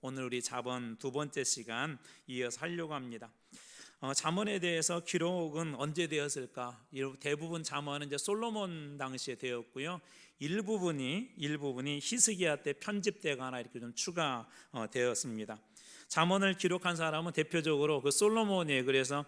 오늘 우리 잠언 두 번째 시간 이어서 하려고 합니다. 잠언에 대해서 기록은 언제 되었을까? 대부분 잠언은 이제 솔로몬 당시에 되었고요. 일부분이 히스기야 때 편집되거나 이렇게 좀 추가되었습니다. 잠언을 기록한 사람은 대표적으로 그 솔로몬이에요. 그래서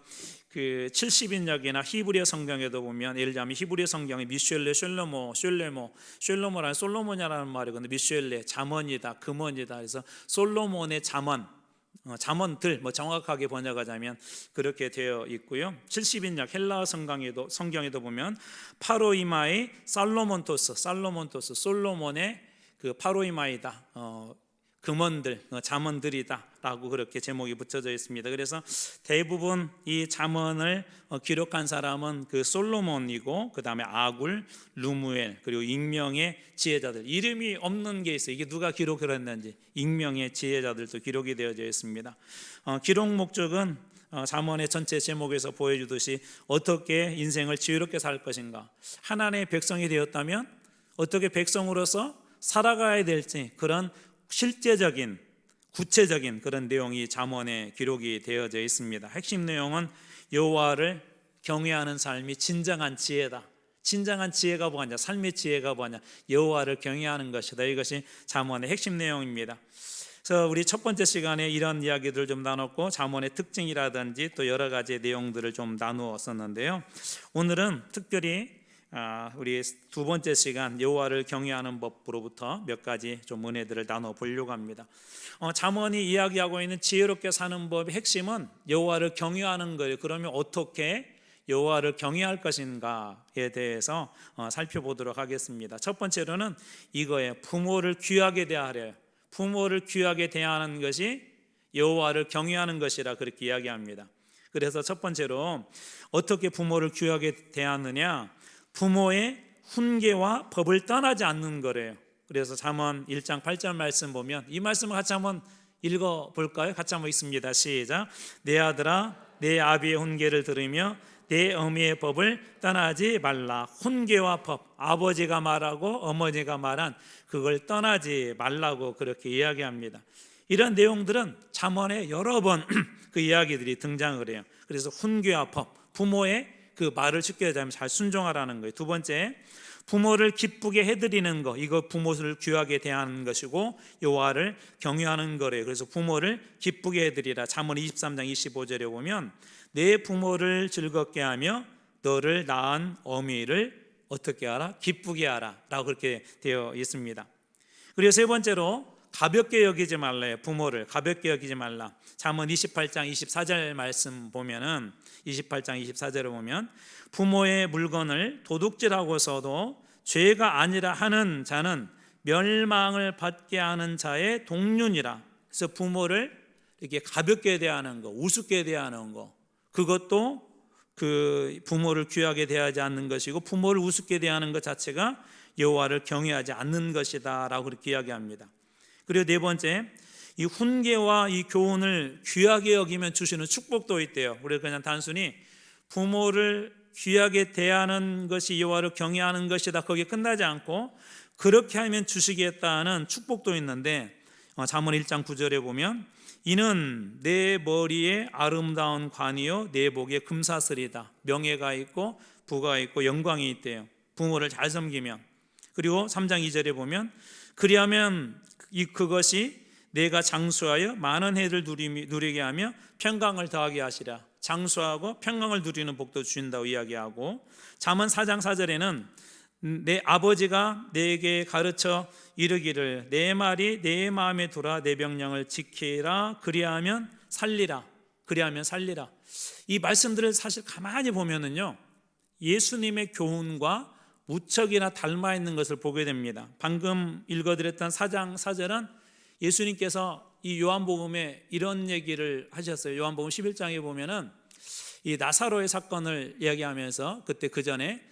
그 70인역이나 히브리어 성경에도 보면, 예를 들면 히브리어 성경에 미쉐레, 쉘레모라는 솔로몬이라는 말이거든요. 미쉐레, 잠언이다, 금언이다. 그래서 솔로몬의 잠언들, 정확하게 번역하자면 그렇게 되어 있고요. 70인역 헬라어 성경에도 보면 파로이마의 살로몬토스, 솔로몬의 그 파로이마이다, 금언들, 잠언들이다 라고 그렇게 제목이 붙여져 있습니다. 그래서 대부분 이 잠언을 기록한 사람은 그 솔로몬이고, 그 다음에 아굴, 루무엘, 그리고 익명의 지혜자들, 이름이 없는 게 있어요. 이게 누가 기록을 했는지 익명의 지혜자들도 기록이 되어져 있습니다. 기록 목적은 잠언의 전체 제목에서 보여주듯이 어떻게 인생을 지혜롭게 살 것인가, 하나님의 백성이 되었다면 어떻게 백성으로서 살아가야 될지, 그런 실제적인 구체적인 그런 내용이 잠언에 기록이 되어져 있습니다. 핵심 내용은 여호와를 경외하는 삶이 진정한 지혜다. 진정한 지혜가 뭐냐? 삶의 지혜가 뭐냐? 여호와를 경외하는 것이다. 이것이 잠언의 핵심 내용입니다. 그래서 우리 첫 번째 시간에 이런 이야기들을 좀 나눴고, 잠언의 특징이라든지 또 여러 가지 내용들을 좀 나누었었는데요. 오늘은 특별히 우리 두 번째 시간 여호와를 경외하는 법으로부터 몇 가지 좀 은혜들을 나눠 보려고 합니다. 잠언이 이야기하고 있는 지혜롭게 사는 법의 핵심은 여호와를 경외하는 거예요. 그러면 어떻게 여호와를 경외할 것인가에 대해서 살펴보도록 하겠습니다. 첫 번째로는 이거예요. 부모를 귀하게 대하래요. 부모를 귀하게 대하는 것이 여호와를 경외하는 것이라 그렇게 이야기합니다. 그래서 첫 번째로 어떻게 부모를 귀하게 대하느냐? 부모의 훈계와 법을 떠나지 않는 거래요. 그래서 잠언 1장 8절 말씀 보면, 이 말씀을 같이 한번 읽어볼까요? 같이 한번 읽습니다. 시작. 내 아들아, 내 아비의 훈계를 들으며 내 어미의 법을 떠나지 말라. 훈계와 법, 아버지가 말하고 어머니가 말한 그걸 떠나지 말라고 그렇게 이야기합니다. 이런 내용들은 잠언에 여러 번 그 이야기들이 등장을 해요. 그래서 훈계와 법, 부모의 그 말을 쉽게 하자면 잘 순종하라는 거예요. 두 번째, 부모를 기쁘게 해드리는 거, 이거 부모를 귀하게 대하는 것이고 여호와를 경외하는 거래요. 그래서 부모를 기쁘게 해드리라. 잠언 23장 25절에 보면 내 부모를 즐겁게 하며 너를 낳은 어미를 어떻게 하라? 기쁘게 하라 라고 그렇게 되어 있습니다. 그리고 세 번째로 가볍게 여기지 말라요. 부모를 가볍게 여기지 말라. 잠언 28장 24절 말씀 보면은 28장 24절을 보면 부모의 물건을 도둑질하고서도 죄가 아니라 하는 자는 멸망을 받게 하는 자의 동륜이라. 그래서 부모를 이렇게 가볍게 대하는 거, 우습게 대하는 거, 그것도 그 부모를 귀하게 대하지 않는 것이고, 부모를 우습게 대하는 것 자체가 여호와를 경외하지 않는 것이다 라고 그렇게 이야기합니다. 그리고 네 번째, 이 훈계와 이 교훈을 귀하게 여기면 주시는 축복도 있대요. 우리가 그냥 단순히 부모를 귀하게 대하는 것이 여호와를 경외하는 것이다, 거기에 끝나지 않고 그렇게 하면 주시겠다는 축복도 있는데, 잠언 1장 9절에 보면 이는 내 머리에 아름다운 관이요 내 목에 금사슬이다. 명예가 있고 부가 있고 영광이 있대요. 부모를 잘 섬기면. 그리고 3장 2절에 보면 그리하면 그것이 내가 장수하여 많은 해를 누리게 하며 평강을 더하게 하시라. 장수하고 평강을 누리는 복도 주신다고 이야기하고, 잠언 4장 4절에는 내 아버지가 내게 가르쳐 이르기를 내 말이 내 마음에 들어 내 명령을 지키라. 그리하면 살리라. 이 말씀들을 사실 가만히 보면은요, 예수님의 교훈과 무척이나 닮아 있는 것을 보게 됩니다. 방금 읽어드렸던 4장 4절은 예수님께서 이 요한복음에 이런 얘기를 하셨어요. 요한복음 11장에 보면은 이 나사로의 사건을 이야기하면서 그때 그 전에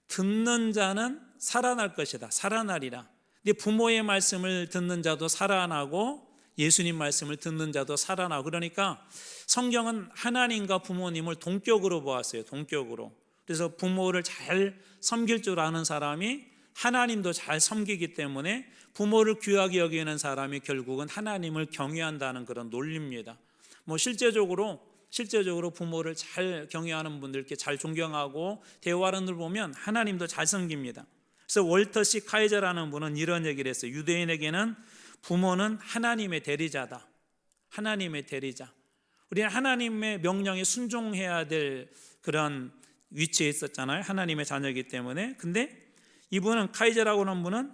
듣는 자는 살아날 것이다. 살아나리라. 근데 부모의 말씀을 듣는 자도 살아나고 예수님 말씀을 듣는 자도 살아나고, 그러니까 성경은 하나님과 부모님을 동격으로 보았어요. 동격으로. 그래서 부모를 잘 섬길 줄 아는 사람이 하나님도 잘 섬기기 때문에 부모를 귀하게 여기는 사람이 결국은 하나님을 경외한다는 그런 논리입니다. 뭐 실제적으로 부모를 잘 경외하는 분들께 잘 존경하고 대화하는 걸 보면 하나님도 잘 섬깁니다. 그래서 월터 C 카이저라는 분은 이런 얘기를 했어요. 유대인에게는 부모는 하나님의 대리자다. 하나님의 대리자. 우리는 하나님의 명령에 순종해야 될 그런 위치에 있었잖아요. 하나님의 자녀이기 때문에. 근데 이분은 카이저라고 하는 분은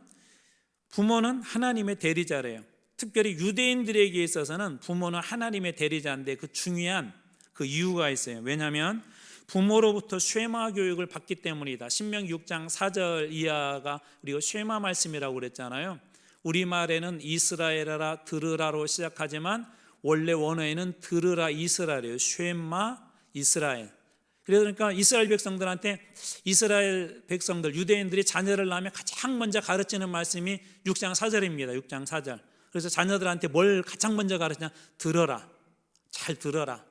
부모는 하나님의 대리자래요. 특별히 유대인들에게 있어서는 부모는 하나님의 대리자인데 그 중요한 그 이유가 있어요. 왜냐하면 부모로부터 쉐마 교육을 받기 때문이다. 신명기 6장 4절 이하가 우리가 쉐마 말씀이라고 그랬잖아요. 우리말에는 이스라엘아 들으라로 시작하지만 원래 원어에는 들으라 이스라엘이에요. 쉐마 이스라엘. 그러니까 이스라엘 백성들한테 이스라엘 백성들 유대인들이 자녀를 낳으면 가장 먼저 가르치는 말씀이 6장 4절입니다. 6장 4절. 그래서 자녀들한테 뭘 가장 먼저 가르치냐? 들어라. 잘 들어라.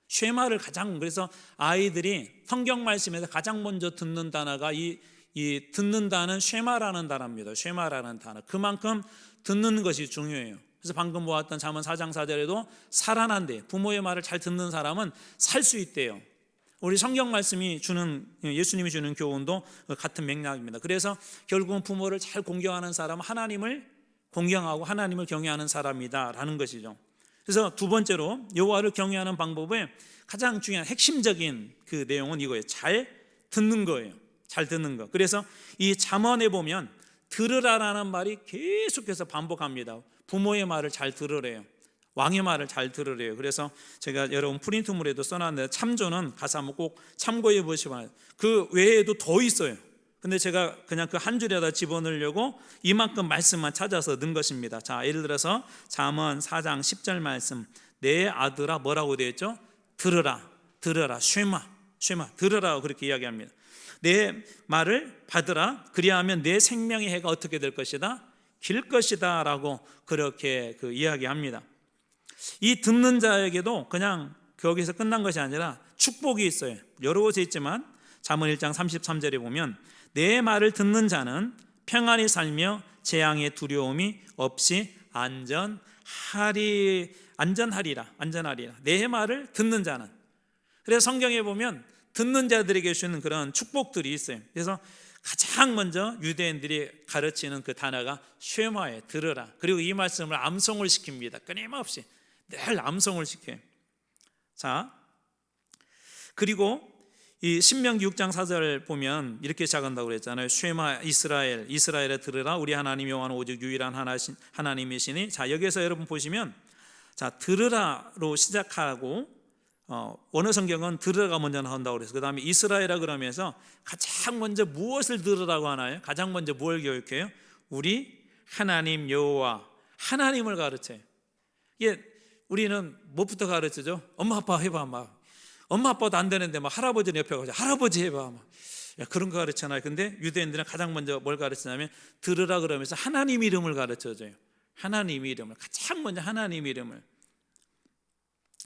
쉐마를 가장, 그래서 아이들이 성경 말씀에서 가장 먼저 듣는 단어가 이 듣는다는 쉐마라는 단어입니다. 쉐마라는 단어. 그만큼 듣는 것이 중요해요. 그래서 방금 보았던 잠언 4장 4절에도 살아난대. 부모의 말을 잘 듣는 사람은 살 수 있대요. 우리 성경 말씀이 주는, 예수님이 주는 교훈도 같은 맥락입니다. 그래서 결국은 부모를 잘 공경하는 사람은 하나님을 공경하고 하나님을 경외하는 사람이다라는 것이죠. 그래서 두 번째로 여호와를 경외하는 방법의 가장 중요한 핵심적인 그 내용은 이거예요. 잘 듣는 거예요. 잘 듣는 거. 그래서 이 잠언에 보면 들으라라는 말이 계속해서 반복합니다. 부모의 말을 잘 들으래요. 왕의 말을 잘 들으래요. 그래서 제가 여러분 프린트물에도 써놨는데 참조는 가서 한번 꼭 참고해 보시면 그 외에도 더 있어요. 근데 제가 그냥 그 한 줄에다 집어넣으려고 이만큼 말씀만 찾아서 넣은 것입니다. 자, 예를 들어서 잠언 4장 10절 말씀, 내 아들아 뭐라고 되어 있죠? 들으라, 들으라, 쉐마, 들으라 그렇게 이야기합니다. 내 말을 받으라, 그리하면 내 생명의 해가 어떻게 될 것이다? 길 것이다 라고 그렇게 이야기합니다. 이 듣는 자에게도 그냥 거기서 끝난 것이 아니라 축복이 있어요. 여러 곳에 있지만 잠언 1장 33절에 보면 내 말을 듣는 자는 평안히 살며 재앙의 두려움이 없이 안전하리라. 내 말을 듣는 자는. 그래서 성경에 보면 듣는 자들에게 주는 그런 축복들이 있어요. 그래서 가장 먼저 유대인들이 가르치는 그 단어가 쉐마에 들으라. 그리고 이 말씀을 암송을 시킵니다. 끊임없이 늘 암송을 시켜요. 자, 그리고 이 신명기 6장 4절 보면 이렇게 시작한다고 그랬잖아요. 쉐마 이스라엘에 들으라. 우리 하나님 여호와는 오직 유일한 하나님이시니. 자, 여기에서 여러분 보시면 자, 들으라로 시작하고 원어 성경은 들으라가 먼저 나온다고 그래서 그 다음에 이스라엘이라 그러면서 가장 먼저 무엇을 들으라고 하나요? 가장 먼저 뭘 교육해요? 우리 하나님 여호와 하나님을 가르쳐요. 이게 우리는 뭐부터 가르치죠? 엄마 아빠 해봐. 막 엄마 아빠도 안 되는데 막 할아버지는 옆에 가서 할아버지 해봐. 막 그런 거 가르치잖아요. 근데 유대인들은 가장 먼저 뭘 가르치냐면 들으라 그러면서 하나님 이름을 가르쳐줘요. 하나님 이름을, 가장 먼저 하나님 이름을.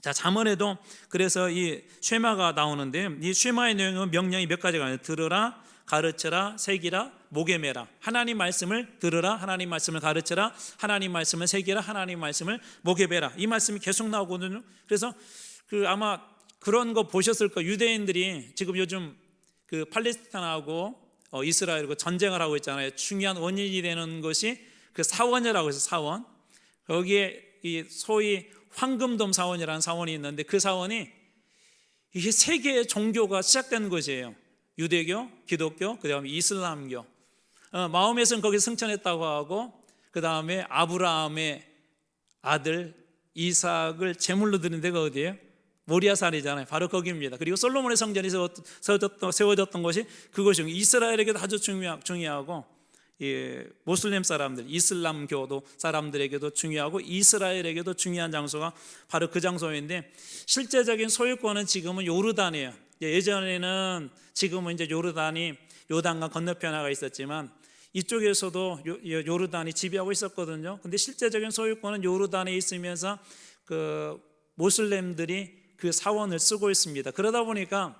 자, 잠언에도 그래서 이 쉐마가 나오는데 이 쉐마의 내용은 명령이 몇 가지가 아니에요. 들으라, 가르쳐라, 새기라, 목에 매라. 하나님 말씀을 들으라, 하나님 말씀을 가르쳐라, 하나님 말씀을 새기라, 하나님 말씀을 목에 매라. 이 말씀이 계속 나오거든요. 그래서 아마 그런 거 보셨을 거예요. 유대인들이 지금 요즘 팔레스타인하고 이스라엘하고 전쟁을 하고 있잖아요. 중요한 원인이 되는 것이 그 사원이라고 해서 사원. 거기에 이 소위 황금돔 사원이라는 사원이 있는데 그 사원이 이게 세 개의 종교가 시작된 것이에요. 유대교, 기독교, 그 다음에 이슬람교. 마호메스는 거기서 승천했다고 하고 그 다음에 아브라함의 아들 이삭을 제물로 드린 데가 어디예요? 모리아산이잖아요. 바로 거기입니다. 그리고 솔로몬의 성전이 세워졌던 것이 그것이 이스라엘에게도 아주 중요하고 모슬렘 사람들, 이슬람교도 사람들에게도 중요하고 이스라엘에게도 중요한 장소가 바로 그 장소인데 실제적인 소유권은 지금은 요르단이에요. 예전에는 지금은 이제 요단강 건너편 하나 있었지만 이쪽에서도 요르단이 지배하고 있었거든요. 근데 실제적인 소유권은 요르단에 있으면서 그 모슬렘들이 그 사원을 쓰고 있습니다. 그러다 보니까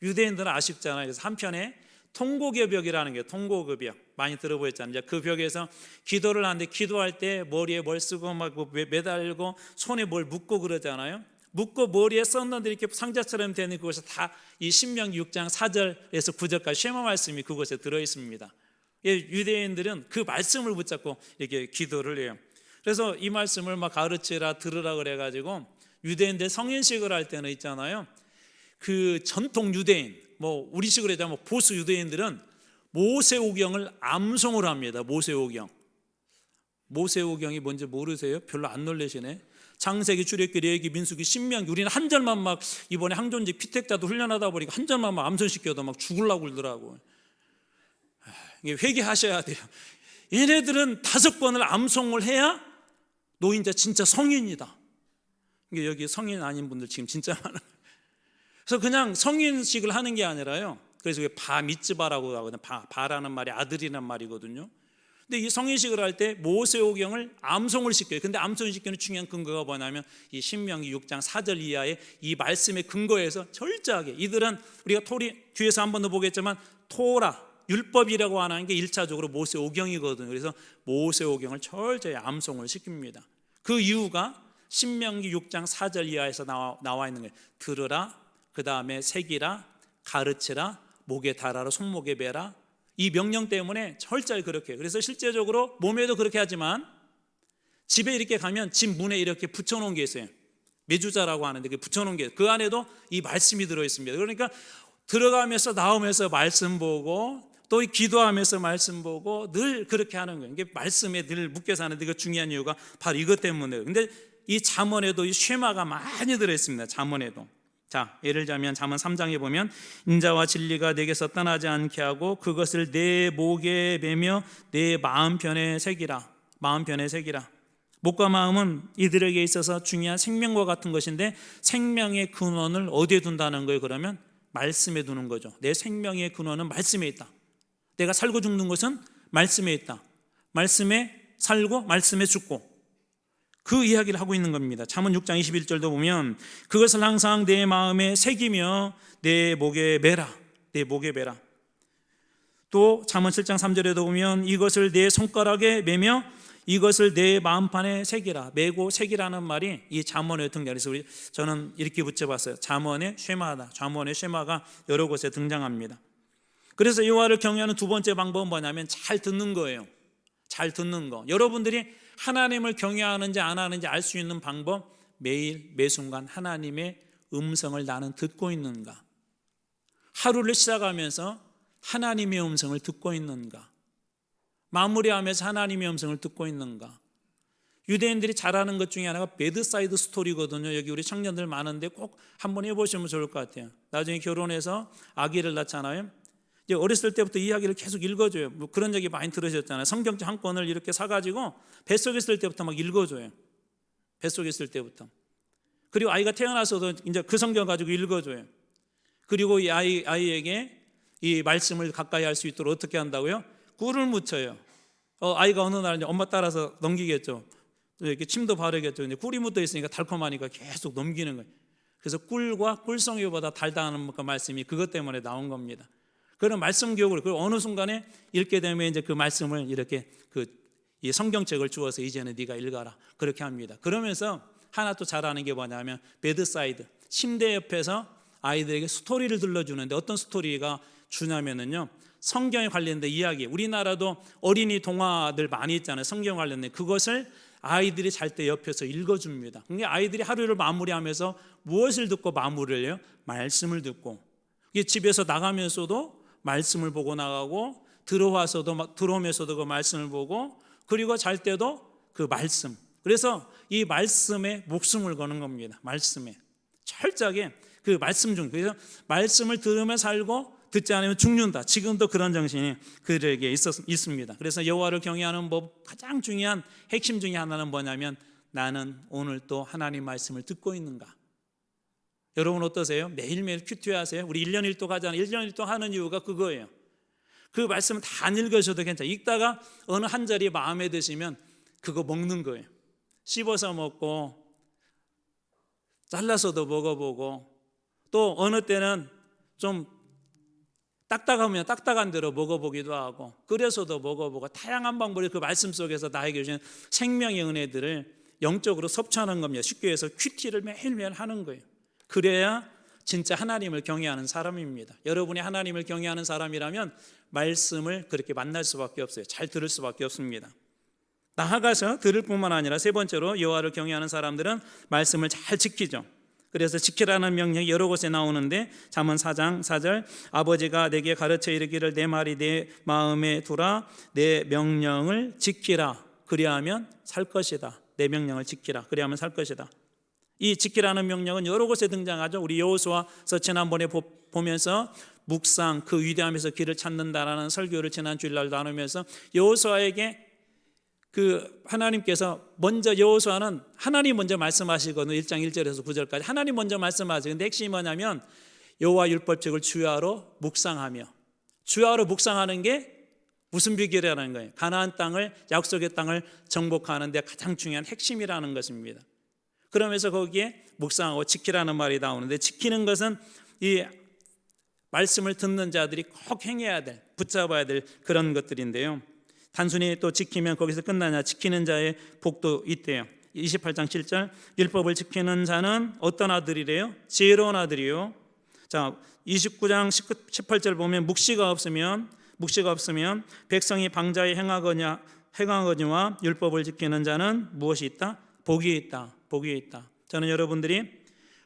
유대인들은 아쉽잖아요. 그래서 한편에 통고개벽이라는 게 통고개벽. 많이 들어보셨잖아요. 이제 그 벽에서 기도를 하는데 기도할 때 머리에 뭘 쓰고 막 매달고 손에 뭘 묶고 그러잖아요. 묶고 머리에 썼는데 이렇게 상자처럼 되는 그것이 다 이 신명기 6장 4절에서 9절까지 쉐마 말씀이 그곳에 들어 있습니다. 유대인들은 그 말씀을 붙잡고 이렇게 기도를 해요. 그래서 이 말씀을 막 가르치라 들으라 그래가지고 유대인들 성인식을 할 때는 있잖아요. 그 전통 유대인, 뭐 우리식으로 얘기하면 보수 유대인들은 모세오경을 암송을 합니다. 모세오경이 뭔지 모르세요? 별로 안 놀라시네. 창세기, 출애굽기, 레위기, 민수기, 신명기. 우리는 한 절만 막 이번에 항존직 피택자도 훈련하다 보니까 한 절만 막 암송시켜도 막 죽으려고 그러더라고. 회개하셔야 돼요. 얘네들은 5번을 암송을 해야 노인자 진짜 성인이다. 여기 성인 아닌 분들 지금 진짜 많아요. 그래서 그냥 성인식을 하는 게 아니라요. 그래서 바 미츠바라고 하거든요. 바라는 말이 아들이란 말이거든요. 근데 이 성인식을 할 때 모세오경을 암송을 시켜요. 근데 암송을 시키는 중요한 근거가 뭐냐면 이 신명기 6장 4절 이하의 이 말씀의 근거에서 철저하게 이들은 우리가 뒤에서 한 번 더 보겠지만 토라 율법이라고 하는 게 1차적으로 모세오경이거든요. 그래서 모세오경을 철저히 암송을 시킵니다. 그 이유가 신명기 6장 4절 이하에서 나와 있는 거예요. 들으라, 그 다음에 새기라, 가르치라, 목에 달아라, 손목에 매라. 이 명령 때문에 철저히 그렇게 해요. 그래서 실제적으로 몸에도 그렇게 하지만 집에 이렇게 가면 집 문에 이렇게 붙여놓은 게 있어요. 메주자라고 하는데 그 붙여놓은 게 그 안에도 이 말씀이 들어있습니다. 그러니까 들어가면서 나오면서 말씀 보고 또 기도하면서 말씀 보고 늘 그렇게 하는 거예요. 이게 말씀에 늘 묶여 사는데 그 중요한 이유가 바로 이것 때문에요. 근데 이 잠언에도 이 쉐마가 많이 들어있습니다. 잠언에도. 자, 예를 들자면 잠언 3장에 보면 인자와 진리가 내게서 떠나지 않게 하고 그것을 내 목에 매며 내 마음편에 새기라. 마음편에 새기라. 목과 마음은 이들에게 있어서 중요한 생명과 같은 것인데 생명의 근원을 어디에 둔다는 거예요? 그러면 말씀에 두는 거죠. 내 생명의 근원은 말씀에 있다. 내가 살고 죽는 것은 말씀에 있다. 말씀에 살고 말씀에 죽고 그 이야기를 하고 있는 겁니다. 잠언 6장 21절도 보면 그것을 항상 내 마음에 새기며 내 목에 매라. 내 목에 매라. 또 잠언 7장 3절에도 보면 이것을 내 손가락에 매며 이것을 내 마음판에 새기라. 매고 새기라는 말이 이 잠언에 등장해서 저는 이렇게 붙여봤어요. 잠언의 쉐마다. 잠언의 쉐마가 여러 곳에 등장합니다. 그래서 여호와를 경외하는 두 번째 방법은 뭐냐면 잘 듣는 거예요. 잘 듣는 거. 여러분들이 하나님을 경외하는지 안 하는지 알 수 있는 방법, 매일 매순간 하나님의 음성을 나는 듣고 있는가? 하루를 시작하면서 하나님의 음성을 듣고 있는가? 마무리하면서 하나님의 음성을 듣고 있는가? 유대인들이 잘하는 것 중에 하나가 배드사이드 스토리거든요. 여기 우리 청년들 많은데 꼭 한번 해보시면 좋을 것 같아요. 나중에 결혼해서 아기를 낳잖아요. 이제 어렸을 때부터 이야기를 계속 읽어줘요. 뭐 그런 얘기 많이 들으셨잖아요. 성경책 한 권을 이렇게 사가지고 뱃속에 있을 때부터 막 읽어줘요. 뱃속에 있을 때부터. 그리고 아이가 태어나서도 이제 그 성경 가지고 읽어줘요. 그리고 이 아이에게 이 말씀을 가까이 할 수 있도록 어떻게 한다고요? 꿀을 묻혀요. 아이가 어느 날 이제 엄마 따라서 넘기겠죠. 이렇게 침도 바르겠죠. 근데 꿀이 묻어 있으니까 달콤하니까 계속 넘기는 거예요. 그래서 꿀과 꿀송이보다 달다는 그 말씀이 그것 때문에 나온 겁니다. 그런 말씀 교육을 그 어느 순간에 읽게 되면 이제 그 말씀을 이렇게 이 성경책을 주어서 이제는 네가 읽어라 그렇게 합니다. 그러면서 하나 또 잘하는 게 뭐냐면 베드사이드 침대 옆에서 아이들에게 스토리를 들려주는데 어떤 스토리가 주냐면은요 성경에 관련된 이야기. 우리나라도 어린이 동화들 많이 있잖아요. 성경 관련된 그것을 아이들이 잘 때 옆에서 읽어줍니다. 그러니까 아이들이 하루를 마무리하면서 무엇을 듣고 마무리를 해요? 말씀을 듣고. 이게 집에서 나가면서도 말씀을 보고 나가고 들어오면서도 그 말씀을 보고 그리고 잘 때도 그 말씀. 그래서 이 말씀에 목숨을 거는 겁니다. 말씀에 철저하게 그 말씀 중. 그래서 말씀을 들으면 살고 듣지 않으면 죽는다. 지금도 그런 정신이 그들에게 있습니다. 그래서 여호와를 경외하는 법 가장 중요한 핵심 중에 하나는 뭐냐면 나는 오늘 또 하나님 말씀을 듣고 있는가? 여러분 어떠세요? 매일매일 큐티하세요? 우리 1년 1도 가잖아요. 1년 1도 하는 이유가 그거예요. 그 말씀은 다 안 읽으셔도 괜찮아요. 읽다가 어느 한 자리 마음에 드시면 그거 먹는 거예요. 씹어서 먹고 잘라서도 먹어보고 또 어느 때는 좀 딱딱하면 딱딱한 대로 먹어보기도 하고 끓여서도 먹어보고 다양한 방법으로 그 말씀 속에서 나에게 주신 생명의 은혜들을 영적으로 섭취하는 겁니다. 쉽게 해서 큐티를 매일매일 하는 거예요. 그래야 진짜 하나님을 경외하는 사람입니다. 여러분이 하나님을 경외하는 사람이라면 말씀을 그렇게 만날 수밖에 없어요. 잘 들을 수밖에 없습니다. 나아가서 들을 뿐만 아니라 세 번째로 여호와를 경외하는 사람들은 말씀을 잘 지키죠. 그래서 지키라는 명령이 여러 곳에 나오는데 잠언 4장 4절 아버지가 내게 가르쳐 이르기를 내 말이 내 마음에 두라 내 명령을 지키라 그리하면 살 것이다. 내 명령을 지키라 그리하면 살 것이다. 이 지키라는 명령은 여러 곳에 등장하죠. 우리 여호수아서 지난번에 보면서 묵상 그 위대함에서 길을 찾는다라는 설교를 지난 주일날 나누면서 여호수아에게 그 하나님께서 먼저 여호수아는 하나님 먼저 말씀하시거든요. 1장 1절에서 9절까지 하나님 먼저 말씀하세요. 근데 핵심이 뭐냐면 여호와 율법책을 주야로 묵상하며 주야로 묵상하는 게 무슨 비결이라는 거예요. 가나안 땅을 약속의 땅을 정복하는 데 가장 중요한 핵심이라는 것입니다. 그러면서 거기에 묵상하고 지키라는 말이 나오는데 지키는 것은 이 말씀을 듣는 자들이 꼭 행해야 될 붙잡아야 될 그런 것들인데요. 단순히 또 지키면 거기서 끝나냐 지키는 자의 복도 있대요. 28장 7절 율법을 지키는 자는 어떤 아들이래요? 지혜로운 아들이요. 자 29장 18절 보면 묵시가 없으면 백성이 방자에 행하거니와 율법을 지키는 자는 무엇이 있다? 복이 있다. 복이 있다. 저는 여러분들이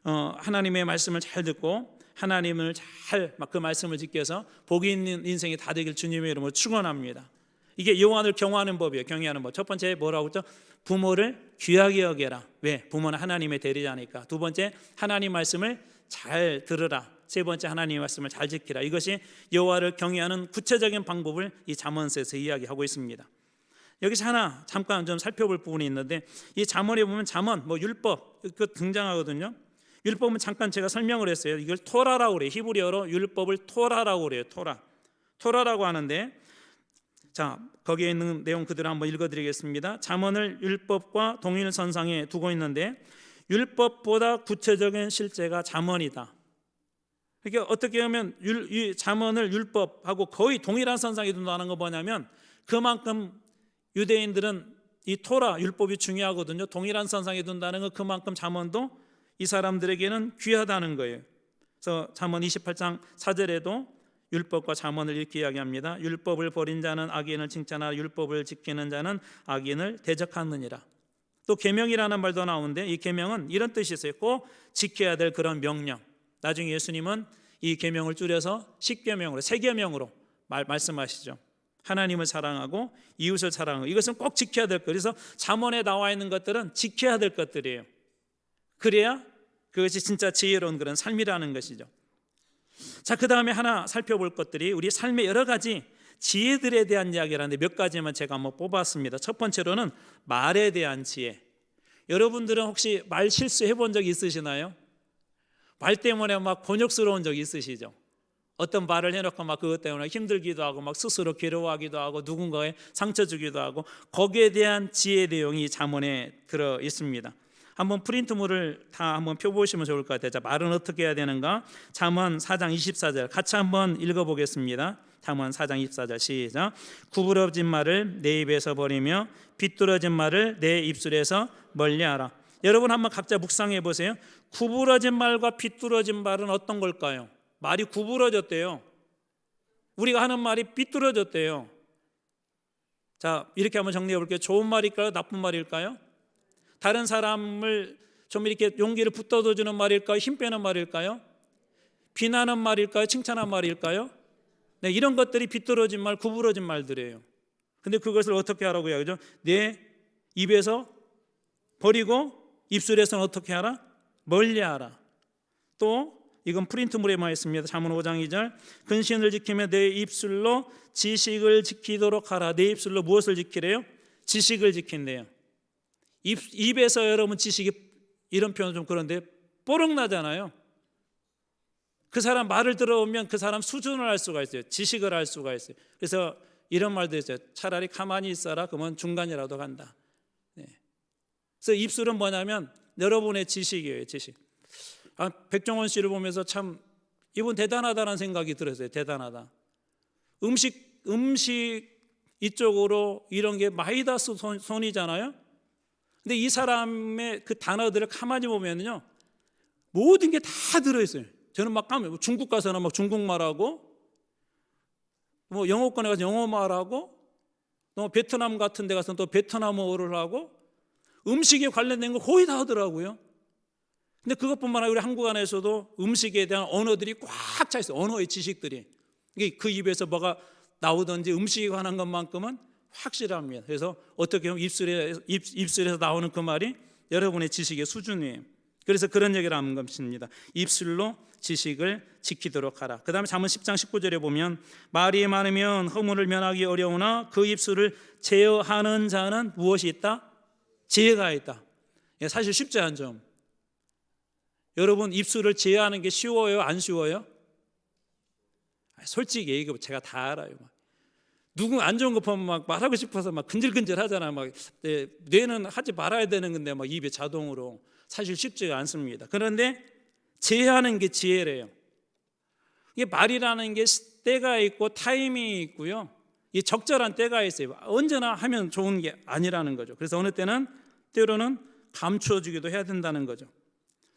하나님의 말씀을 잘 듣고 하나님을 잘 그 말씀을 지켜서 복이 있는 인생이 다 되길 주님의 이름으로 축원합니다. 이게 여호와를 경외하는 법이에요. 경외하는 법. 첫 번째 뭐라고 했죠? 부모를 귀하게 여겨라. 왜? 부모는 하나님의 대리자니까. 두 번째 하나님 말씀을 잘 들으라. 세 번째 하나님의 말씀을 잘 지키라. 이것이 여호와를 경외하는 구체적인 방법을 이 잠언서에서 이야기하고 있습니다. 여기서 하나 잠깐 좀 살펴볼 부분이 있는데 이 잠언에 보면 잠언 율법 그 등장하거든요. 율법은 잠깐 제가 설명을 했어요. 이걸 토라라고 그래요. 히브리어로 율법을 토라라고 그래요. 토라라고 하는데 자 거기에 있는 내용 그대로 한번 읽어드리겠습니다. 잠언을 율법과 동일선상에 두고 있는데 율법보다 구체적인 실제가 잠언이다. 그러니까 어떻게 하면 이 잠언을 율법하고 거의 동일한 선상에 둔다는 거 뭐냐면 그만큼 유대인들은 이 토라 율법이 중요하거든요. 동일한 선상에 둔다는 건 그만큼 잠언도 이 사람들에게는 귀하다는 거예요. 그래서 잠언 28장 4절에도 율법과 잠언을 이렇게 이야기합니다. 율법을 버린 자는 악인을 칭찬하라 율법을 지키는 자는 악인을 대적하느니라. 또 계명이라는 말도 나오는데 이 계명은 이런 뜻이 있어요. 꼭 지켜야 될 그런 명령. 나중에 예수님은 이 계명을 줄여서 10계명으로 3계명으로 말씀하시죠. 하나님을 사랑하고 이웃을 사랑하고 이것은 꼭 지켜야 될 것. 그래서 잠언에 나와 있는 것들은 지켜야 될 것들이에요. 그래야 그것이 진짜 지혜로운 그런 삶이라는 것이죠. 자, 그 다음에 하나 살펴볼 것들이 우리 삶의 여러 가지 지혜들에 대한 이야기라는데 몇 가지만 제가 한번 뽑았습니다. 첫 번째로는 말에 대한 지혜. 여러분들은 혹시 말 실수해 본 적 있으시나요? 말 때문에 막 곤욕스러운 적 있으시죠? 어떤 말을 해놓고 막 그것 때문에 힘들기도 하고 막 스스로 괴로워하기도 하고 누군가에 상처 주기도 하고 거기에 대한 지혜 내용이 잠언에 들어 있습니다. 한번 프린트물을 다 한번 펴보시면 좋을 것 같아요. 자, 말은 어떻게 해야 되는가? 잠언 4장 24절 같이 한번 읽어보겠습니다. 잠언 4장 24절 시작. 구부러진 말을 내 입에서 버리며 비뚤어진 말을 내 입술에서 멀리하라. 여러분 한번 각자 묵상해 보세요. 구부러진 말과 비뚤어진 말은 어떤 걸까요? 말이 구부러졌대요. 우리가 하는 말이 삐뚤어졌대요. 자, 이렇게 한번 정리해 볼게요. 좋은 말일까요? 나쁜 말일까요? 다른 사람을 좀 이렇게 용기를 붙들어주는 말일까요? 힘 빼는 말일까요? 비난하는 말일까요? 칭찬하는 말일까요? 네, 이런 것들이 비뚤어진 말, 구부러진 말들이에요. 근데 그것을 어떻게 하라고 이야기하죠? 내 입에서 버리고 입술에서는 어떻게 하라? 멀리하라. 또 이건 프린트물에만 있습니다. 잠언 5장 2절 근신을 지키며 내 입술로 지식을 지키도록 하라. 내 입술로 무엇을 지키래요? 지식을 지킨대요. 입에서 여러분 지식이 이런 표현 좀 그런데 뽀록 나잖아요. 그 사람 말을 들어오면 그 사람 수준을 알 수가 있어요. 지식을 알 수가 있어요. 그래서 이런 말도 있어요. 차라리 가만히 있어라. 그러면 중간이라도 간다. 네. 그래서 입술은 뭐냐면 여러분의 지식이에요. 지식. 백종원 씨를 보면서 참 이분 대단하다는 생각이 들었어요. 대단하다. 음식 이쪽으로 이런 게 마이다스 손이잖아요. 근데 이 사람의 그 단어들을 가만히 보면요, 모든 게 다 들어있어요. 저는 막 중국 가서는 막 중국말하고, 뭐 영어권에 가서 영어말하고, 또 베트남 같은 데 가서 또 베트남어를 하고, 음식에 관련된 거 거의 다 하더라고요. 근데 그것뿐만 아니라 우리 한국 안에서도 음식에 대한 언어들이 꽉 차 있어요. 언어의 지식들이. 그 입에서 뭐가 나오든지 음식에 관한 것만큼은 확실합니다. 그래서 어떻게 보면 입술에서 나오는 그 말이 여러분의 지식의 수준이에요. 그래서 그런 얘기를 하는 것입니다. 입술로 지식을 지키도록 하라. 그 다음에 잠언 10장 19절에 보면 말이 많으면 허물을 면하기 어려우나 그 입술을 제어하는 자는 무엇이 있다? 지혜가 있다. 사실 쉽지 않죠. 여러분, 입술을 제어하는 게 쉬워요? 안 쉬워요? 솔직히 얘기해, 제가 다 알아요. 누구 안 좋은 거 보면 막 말하고 싶어서 막 근질근질 하잖아요. 막 뇌는 하지 말아야 되는 건데 막 입에 자동으로. 사실 쉽지가 않습니다. 그런데 제어하는 게 지혜래요. 이게 말이라는 게 때가 있고 타이밍이 있고요. 이 적절한 때가 있어요. 언제나 하면 좋은 게 아니라는 거죠. 그래서 어느 때는 때로는 감추어 주기도 해야 된다는 거죠.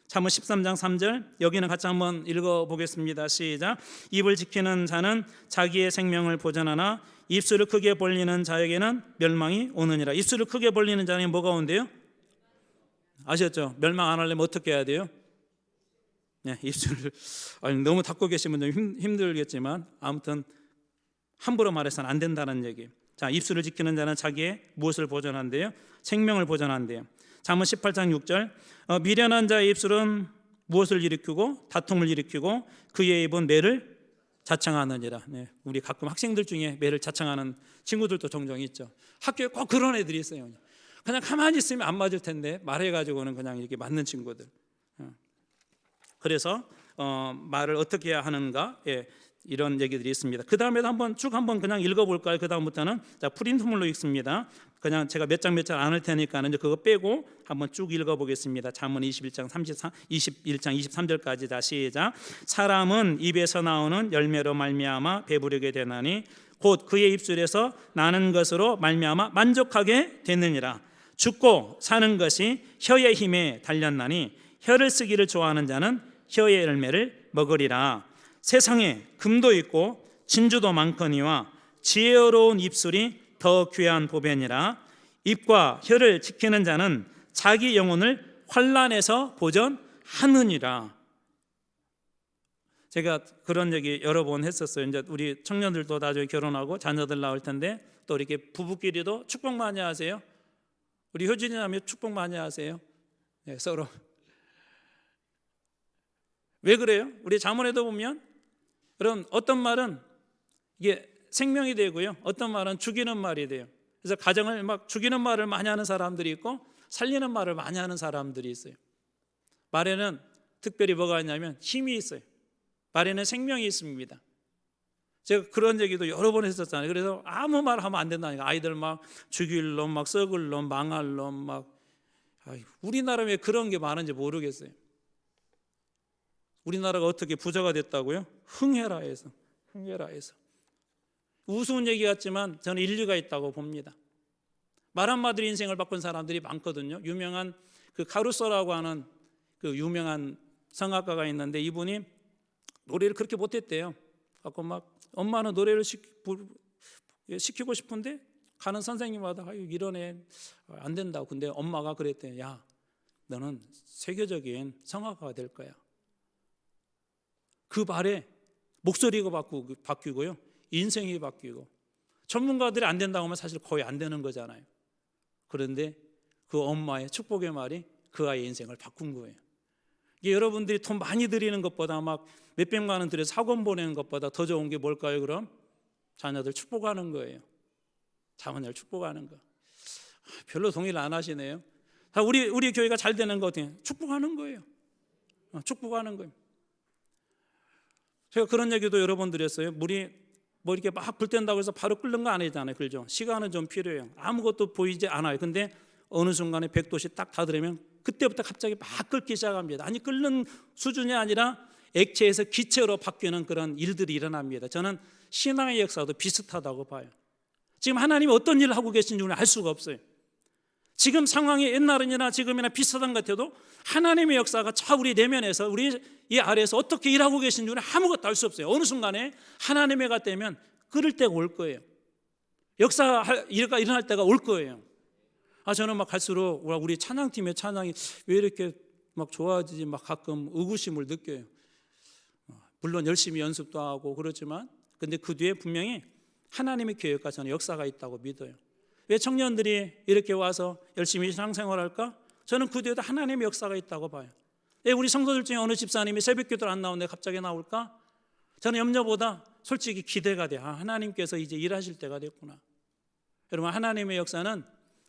잠언 13장 3절, 여기는 같이 한번 읽어보겠습니다. 시작. 입을 지키는 자는 자기의 생명을 보전하나 입술을 크게 벌리는 자에게는 멸망이 오느니라. 입술을 크게 벌리는 자는 뭐가 온대요? 아셨죠? 멸망 안 하려면 어떻게 해야 돼요? 네, 입술을 너무 닫고 계시면 좀 힘들겠지만 아무튼 함부로 말해서는 안 된다는 얘기. 자, 입술을 지키는 자는 자기의 무엇을 보전한대요? 생명을 보전한대요. 잠언 18장 6절, 미련한 자의 입술은 무엇을 일으키고 다툼을 일으키고 그의 입은 매를 자청하느니라. 네, 우리 가끔 학생들 중에 매를 자청하는 친구들도 종종 있죠. 학교에 꼭 그런 애들이 있어요. 그냥 가만히 있으면 안 맞을 텐데 말해가지고는 그냥 이렇게 맞는 친구들. 그래서 말을 어떻게 해야 하는가, 이런 얘기들이 있습니다. 그 다음에도 한번 그냥 읽어볼까요? 그 다음부터는 자, 프린트물로 읽습니다. 그냥 제가 몇 장 안 할 테니까 이제 그거 빼고 한번 쭉 읽어보겠습니다. 잠언 21장 23절까지 다 시작. 사람은 입에서 나오는 열매로 말미암아 배부르게 되나니 곧 그의 입술에서 나는 것으로 말미암아 만족하게 되느니라. 죽고 사는 것이 혀의 힘에 달렸나니 혀를 쓰기를 좋아하는 자는 혀의 열매를 먹으리라. 세상에 금도 있고 진주도 많거니와 지혜로운 입술이 더 귀한 보배니라. 입과 혀를 지키는 자는 자기 영혼을 환난에서 보전하느니라. 제가 그런 얘기 여러 번 했었어요. 이제 우리 청년들도 나중에 결혼하고 자녀들 낳을 텐데 또 이렇게 부부끼리도 축복 많이 하세요. 우리 효진이 자매 축복 많이 하세요. 네, 서로. 왜 그래요? 우리 자문에도 보면 그런 어떤 말은 이게 생명이 되고요, 어떤 말은 죽이는 말이 돼요. 그래서 가정을 막 죽이는 말을 많이 하는 사람들이 있고 살리는 말을 많이 하는 사람들이 있어요. 말에는 특별히 뭐가 있냐면 힘이 있어요. 말에는 생명이 있습니다. 제가 그런 얘기도 여러 번 했었잖아요. 그래서 아무 말 하면 안 된다니까. 아이들 막 죽일 놈, 막 썩을 놈, 망할 놈, 막. 우리나라 왜 그런 게 많은지 모르겠어요. 우리나라가 어떻게 부자가 됐다고요? 흥해라에서. 우스운 얘기 같지만 저는 일리가 있다고 봅니다. 말 한마디로 인생을 바꾼 사람들이 많거든요. 유명한 그 카루소라고 하는 그 유명한 성악가가 있는데 이분이 노래를 그렇게 못했대요. 갖고 막 엄마는 노래를 시키고 싶은데 가는 선생님마다 이런 애 안 된다고. 근데 엄마가 그랬대요. 야, 너는 세계적인 성악가가 될 거야. 그 말에 목소리가 바뀌고요, 인생이 바뀌고. 전문가들이 안 된다고 하면 사실 거의 안 되는 거잖아요. 그런데 그 엄마의 축복의 말이 그 아이의 인생을 바꾼 거예요. 이게 여러분들이 돈 많이 들이는 것보다 막 몇백만 원 들여서 학원 보내는 것보다 더 좋은 게 뭘까요? 그럼 자녀들 축복하는 거예요. 자녀를 축복하는 거. 별로 동의를 안 하시네요. 우리 교회가 잘 되는 거 어때요? 축복하는 거예요. 축복하는 거예요. 제가 그런 얘기도 여러 번 드렸어요. 물이 뭐 이렇게 막 불땐다고 해서 바로 끓는 거 아니잖아요. 그렇죠? 시간은 좀 필요해요. 아무것도 보이지 않아요. 근데 어느 순간에 100도씨 딱 다 들으면 그때부터 갑자기 막 끓기 시작합니다. 아니 끓는 수준이 아니라 액체에서 기체로 바뀌는 그런 일들이 일어납니다. 저는 신앙의 역사도 비슷하다고 봐요. 지금 하나님이 어떤 일을 하고 계신지 우리는 알 수가 없어요. 지금 상황이 옛날이나 지금이나 비슷한 것 같아도 하나님의 역사가 저 우리 내면에서 우리 이 아래에서 어떻게 일하고 계신지 우리는 아무것도 알 수 없어요. 어느 순간에 하나님의 가 되면 그럴 때가 올 거예요. 역사가 일어날 때가 올 거예요. 저는 막 갈수록 우리 찬양팀의 찬양이 왜 이렇게 막 좋아지지 막 가끔 의구심을 느껴요. 물론 열심히 연습도 하고 그렇지만 근데 그 뒤에 분명히 하나님의 계획과 저는 역사가 있다고 믿어요. 왜 청년들이 이렇게 와서 열심히 신앙생활할까? 저는 그 뒤에도 하나님의 역사가 있다고 봐요. 왜 우리 성도들 중에 어느 집사님이 새벽기도를 안 나오는데 갑자기 나올까? 저는 염려보다 솔직히 기대가 돼요. 하나님께서 이제 일하실 때가 됐구나. 여러분, 하나님의 역사는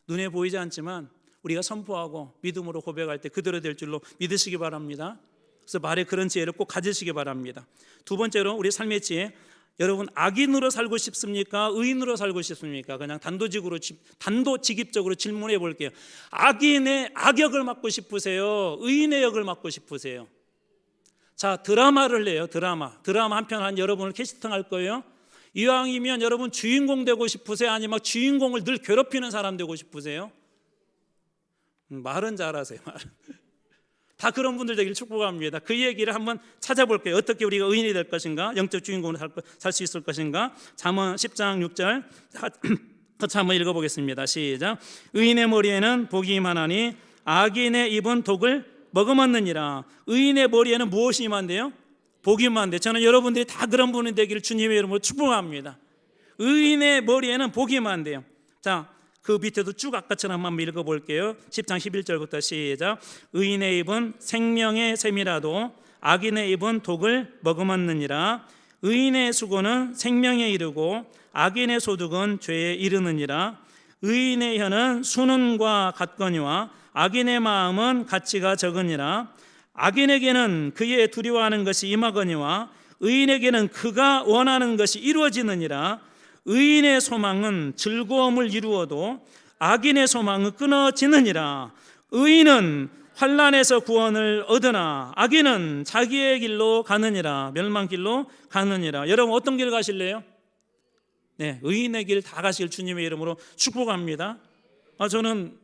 눈에 보이지 않지만 우리가 선포하고 믿음으로 고백할 때 그대로 될 줄로 믿으시기 바랍니다. 그래서 말에 그런 지혜를 꼭 가지시기 바랍니다. 두 번째로 우리 삶의 지혜, 여러분 악인으로 살고 싶습니까? 의인으로 살고 싶습니까? 그냥 단도직입적으로 질문해 볼게요. 악인의 악역을 맡고 싶으세요? 의인의 역을 맡고 싶으세요? 자, 드라마를 내요. 드라마 한 편 한 여러분을 캐스팅할 거예요. 이왕이면 여러분 주인공 되고 싶으세요? 아니면 주인공을 늘 괴롭히는 사람 되고 싶으세요? 말은 잘하세요. 다 그런 분들 되길 축복합니다. 그 얘기를 한번 찾아볼게요. 어떻게 우리가 의인이 될 것인가? 영적 주인공으로 살 수 있을 것인가? 잠언 10장 6절 같이 한번 읽어보겠습니다. 시작. 의인의 머리에는 복이 임하나니 악인의 입은 독을 머금었느니라. 의인의 머리에는 무엇이 임한대요? 복이 임한대. 저는 여러분들이 다 그런 분이 되기를 주님의 이름으로 축복합니다. 의인의 머리에는 복이 임한대요. 자, 그 밑에도 쭉 아까처럼 한번 읽어볼게요. 10장 11절부터 시작. 의인의 입은 생명의 샘이라도 악인의 입은 독을 머금었느니라. 의인의 수고는 생명에 이르고 악인의 소득은 죄에 이르느니라. 의인의 혀는 수는과 같거니와 악인의 마음은 가치가 적으니라. 악인에게는 그의 두려워하는 것이 임하거니와 의인에게는 그가 원하는 것이 이루어지느니라. 의인의 소망은 즐거움을 이루어도 악인의 소망은 끊어지느니라. 의인은 환난에서 구원을 얻으나 악인은 자기의 길로 가느니라. 멸망길로 가느니라. 여러분 어떤 길 가실래요? 네, 의인의 길 다 가실 주님의 이름으로 축복합니다. 저는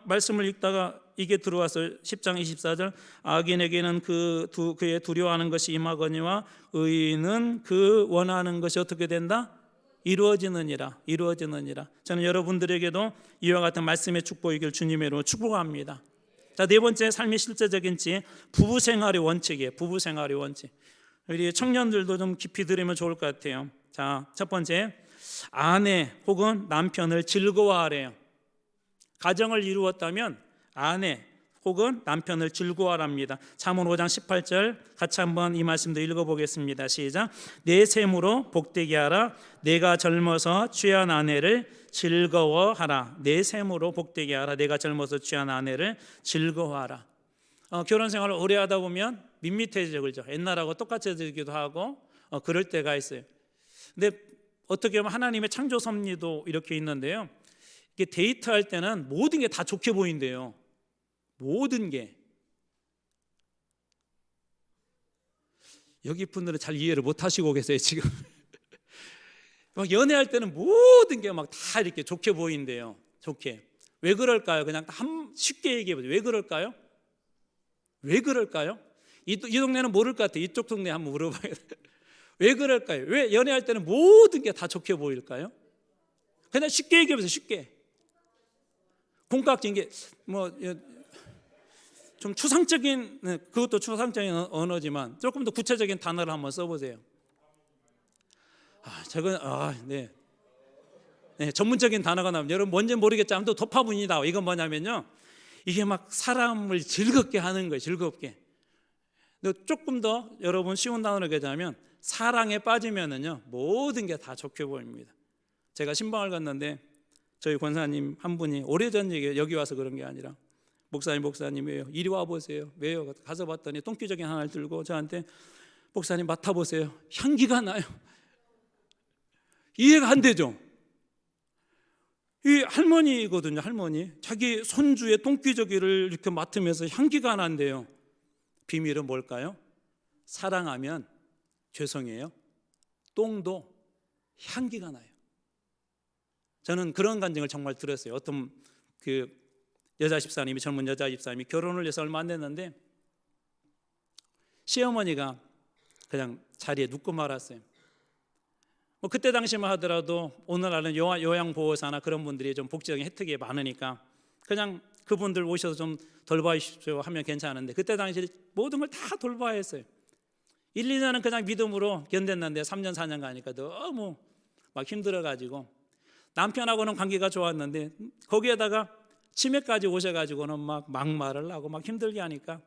말씀을 읽다가 이게 들어와서 10장 24절 악인에게는 그의 두려워하는 것이 임하거니와 의인은 그 원하는 것이 어떻게 된다? 이루어지느니라. 저는 여러분들에게도 이와 같은 말씀의 축복이길 주님의 이름으로 축복합니다. 자, 네 번째 삶의 실제적인 지혜, 부부 생활의 원칙이에요. 부부 생활의 원칙. 우리 청년들도 좀 깊이 들으면 좋을 것 같아요. 자, 첫 번째, 아내 혹은 남편을 즐거워하래요. 가정을 이루었다면 아내 혹은 남편을 즐거워하랍니다. 잠언 5장 18절 같이 한번 이 말씀도 읽어보겠습니다. 시작. 내 셈으로 복되게 하라. 내가 젊어서 취한 아내를 즐거워하라. 내 셈으로 복되게 하라. 내가 젊어서 취한 아내를 즐거워하라. 결혼 생활을 오래 하다 보면 밋밋해지죠. 그렇죠? 옛날하고 똑같아지기도 하고 그럴 때가 있어요. 근데 어떻게 보면 하나님의 창조 섭리도 이렇게 있는데요. 이게 데이트할 때는 모든 게 다 좋게 보인대요. 모든 게. 여기 분들은 잘 이해를 못 하시고 계세요 지금. 막 연애할 때는 모든 게 막 다 이렇게 좋게 보인대요. 좋게. 왜 그럴까요? 그냥 쉽게 얘기해보죠. 왜 그럴까요? 이 동네는 모를 것 같아요. 이쪽 동네 한번 물어봐야 돼요. 왜 그럴까요? 왜 연애할 때는 모든 게 다 좋게 보일까요? 그냥 쉽게 얘기해보세요. 쉽게. 공깍진 게 좀 추상적인, 그것도 추상적인 언어지만 조금 더 구체적인 단어를 한번 써보세요. 네, 전문적인 단어가 나오면 여러분 뭔지 모르겠지만 또 도파문이다. 이건 뭐냐면요, 이게 막 사람을 즐겁게 하는 거예요. 즐겁게. 조금 더 여러분 쉬운 단어로 얘기하자면 사랑에 빠지면은요 모든 게 다 좋게 보입니다. 제가 신방을 갔는데 저희 권사님 한 분이 오래전 얘기예요. 여기 와서 그런 게 아니라 목사님 왜요? 이리 와 보세요. 왜요? 가서 봤더니 똥기저귀 하나를 들고 저한테 목사님 맡아보세요. 향기가 나요. 이해가 안 되죠? 이 할머니거든요. 할머니. 자기 손주의 똥기저귀를 이렇게 맡으면서 향기가 난대요. 비밀은 뭘까요? 사랑하면 죄송해요, 똥도 향기가 나요. 저는 그런 간증을 정말 들었어요. 어떤 그 여자 집사님이, 젊은 여자 집사님이 결혼을 해서 얼마 안 됐는데 시어머니가 그냥 자리에 눕고 말았어요. 뭐 그때 당시만 하더라도 오늘날은 요양보호사나 그런 분들이 좀 복지적인 혜택이 많으니까 그냥 그분들 오셔서 좀 돌봐주십시오 하면 괜찮은데, 그때 당시에 모든 걸 다 돌봐야 했어요. 1, 2년은 그냥 믿음으로 견뎠는데 3년, 4년 가니까 너무 막 힘들어가지고, 남편하고는 관계가 좋았는데 거기에다가 치매까지 오셔가지고는 막 막말을 하고 막 힘들게 하니까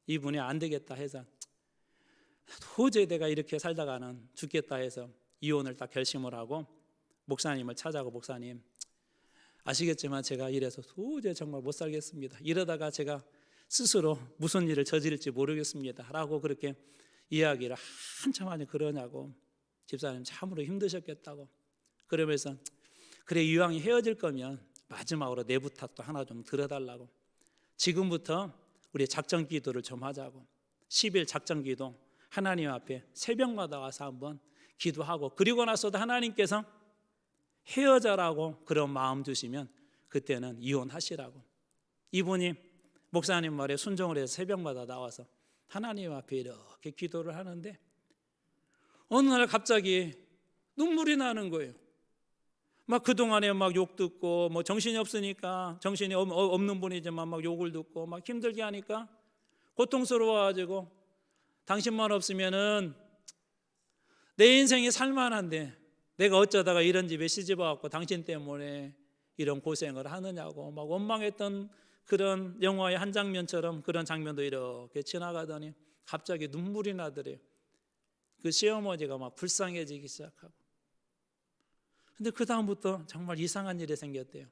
이분이 안 되겠다 해서 도저히 내가 이렇게 살다가는 죽겠다 해서 이혼을 딱 결심을 하고 목사님을 찾아가고, 목사님 아시겠지만 제가 이래서 도저히 정말 못 살겠습니다. 이러다가 제가 스스로 무슨 일을 저지를지 모르겠습니다 라고 그렇게 이야기를 한참 하니, 그러냐고, 집사님 참으로 힘드셨겠다고. 그러면서 그래, 이왕이 헤어질 거면 마지막으로 내 부탁도 하나 좀 들어달라고, 지금부터 우리 작전 기도를 좀 하자고, 10일 작전 기도 하나님 앞에 새벽마다 와서 한번 기도하고, 그리고 나서도 하나님께서 헤어져라고 그런 마음 주시면 그때는 이혼하시라고. 이분이 목사님 말에 순종을 해서 새벽마다 나와서 하나님 앞에 이렇게 기도를 하는데 어느 날 갑자기 눈물이 나는 거예요. 막 그동안에 막 욕 듣고 뭐 정신이 없으니까, 정신이 없는 분이지만 막 욕을 듣고 막 힘들게 하니까 고통스러워가지고, 당신만 없으면은 내 인생이 살만한데 내가 어쩌다가 이런 집에 시집와갖고 당신 때문에 이런 고생을 하느냐고 막 원망했던 그런 영화의 한 장면처럼 그런 장면도 이렇게 지나가더니 갑자기 눈물이 나더래요. 그 시어머니가 막 불쌍해지기 시작하고. 근데 그 다음부터 정말 이상한 일이 생겼대요.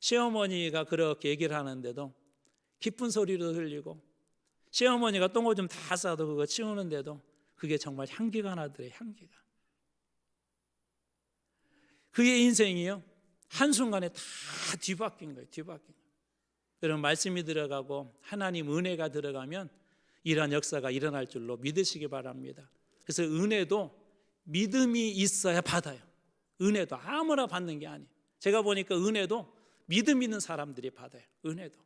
시어머니가 그렇게 얘기를 하는데도 기쁜 소리로 들리고, 시어머니가 똥오줌 다 싸도 그거 치우는데도 그게 정말 향기가 나더래요. 향기가. 그의 인생이요, 한순간에 다 뒤바뀐 거예요. 뒤바뀐 거예요. 여러분, 말씀이 들어가고 하나님 은혜가 들어가면 이러한 역사가 일어날 줄로 믿으시기 바랍니다. 그래서 은혜도 믿음이 있어야 받아요. 은혜도 아무나 받는 게 아니에요. 제가 보니까 은혜도 믿음 있는 사람들이 받아요. 은혜도.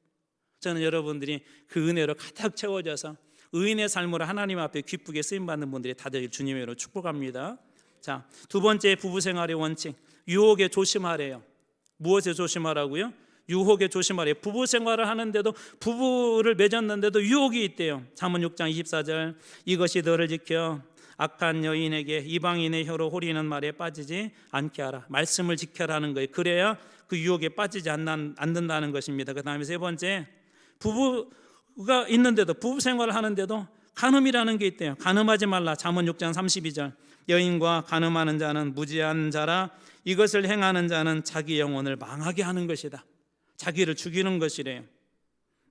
저는 여러분들이 그 은혜로 가득 채워져서 의인의 삶으로 하나님 앞에 기쁘게 쓰임받는 분들이 다들 주님의 이름으로 축복합니다. 자, 두 번째 부부 생활의 원칙, 유혹에 조심하래요. 무엇에 조심하라고요? 유혹에 조심하래요. 부부 생활을 하는데도, 부부를 맺었는데도 유혹이 있대요. 잠언 6장 24절, 이것이 너를 지켜 악한 여인에게 이방인의 혀로 호리는 말에 빠지지 않게 하라. 말씀을 지켜라는 거예요. 그래야 그 유혹에 빠지지 않는다는 것입니다. 그 다음에 세 번째, 부부가 있는데도, 부부 생활을 하는데도 간음이라는 게 있대요. 간음하지 말라. 잠언 6장 32절, 여인과 간음하는 자는 무지한 자라. 이것을 행하는 자는 자기 영혼을 망하게 하는 것이다. 자기를 죽이는 것이래요.